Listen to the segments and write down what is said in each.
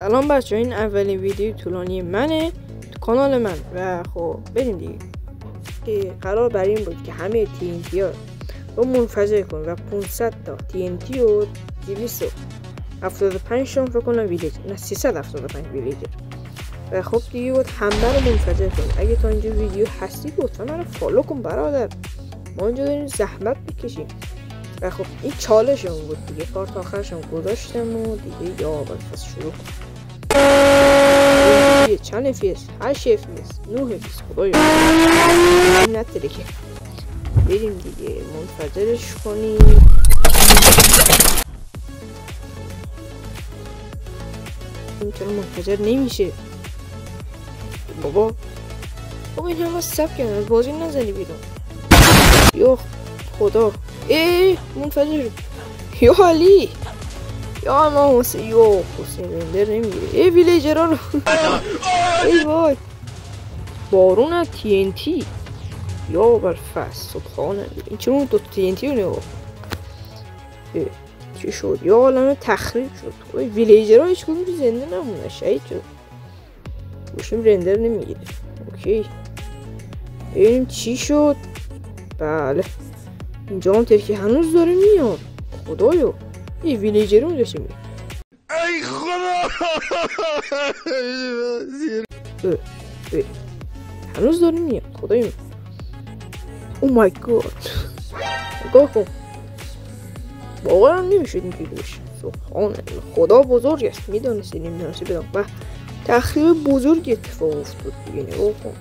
سلام بچه، این اولین ویدیو طولانی منه تو کانال من و خب بریم دیگه. که قرار بر این بود که همه TNT ها رو منفجر کن و 500 تا TNT و 275 شون فکر کنم ویلیجر، نه 375 ویلیجر و خب دیگه بود همه رو منفجر کن. اگه تا اینجا ویدیو هستی لطفا من رو فالو کن برادر، ما اینجا داریم زحمت بکشیم. و خب این چالشمون بود دیگه، کارت آخرشم گذاشتم و دیگه یا پس شروع کن. چند FPS؟ 8 FPS 9 FPS خدایا این نتره که بریم دیگه منفجرش کنیم. این چرا منفجر نمیشه بابا؟ خب این همه سب کنم از بازی نزنی بیرون. یا خدا منفجر شد. یا علی یا ما حسین رندر نمیگیره. ویلیجر ها رو ای وای بارون از TNT یا برفست سبحانه. این چرا اون 2 TNT رو نگاه چی شد؟ یا عالم تخریب شد. ویلیجر ها هیچ کدوم زنده نمونه، شهید شد. گوشیم رندر نمیگیره. اوکی ببینیم چی شد. بله اینجا هم ترکی هنوز داره میاد. خدایا یه ویلیجر رو داشته میاد. ای خدا هنوز داره میاد. خدایا او مای گاد نگاه کن، باورم نمیشد این پیدا بشه. سبحان خدا بزرگ است. میدونستی نمیدونستی بدم و تخریب بزرگ اتفاق افتاد دیگه. نگاه کن.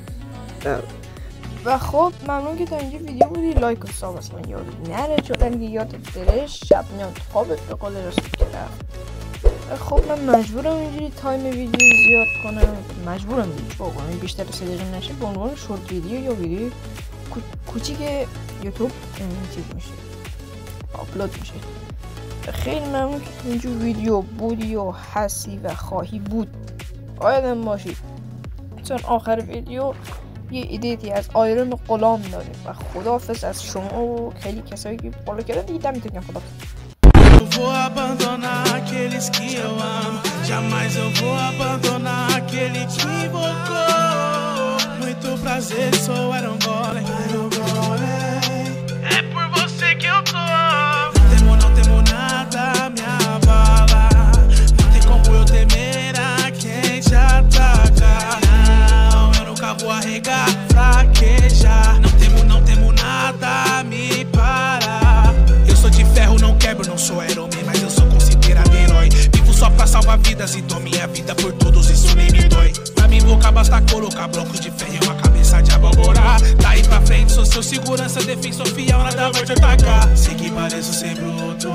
و خب ممنون که تا اینجا ویدیو بودی. لایک و ساب از من یاد نره، چون اگه یادت بره شب میاد خوابت به قول رسول کرد. خب من مجبورم اینجوری تایم ویدیو زیاد کنم، مجبورم دیگه واقعا این بیشتر 3 دقیقه نشه به عنوان شورت ویدیو یا ویدیو کوچیک یوتیوب چیز میشه، آپلود میشه. خیلی ممنون که اینجا ویدیو بودی و هستی و خواهی بود. آیدم باشید چون آخر ویدیو یه ایدیتی از آیرون غلام داریم و خداحافظ از شما و خیلی کسایی که فالو کردن دیگه. دمتون گرم. خداحافظ. Eu vou abandonar aqueles que eu amo. Jamais eu vou abandonar aquele que invocou. Muito prazer, sou Iron Golem. É por você que eu tô. Não temo nada, me abala. Não tem como eu temer a quem te ataca. Não, eu nunca vou arregar, fraquejar. Não temo nada, me para. Eu sou de ferro, não quebro, não sou Iron Man, mas eu sou considerado herói. Vivo só pra salvar vidas e dou minha vida por todos, isso nem me dói. Pra me invocar basta colocar blocos de ferro e uma cabeça de abóbora. Daí pra frente sou seu segurança, defensor fiel, nada vai te atacar. Sei que pareço ser bruto.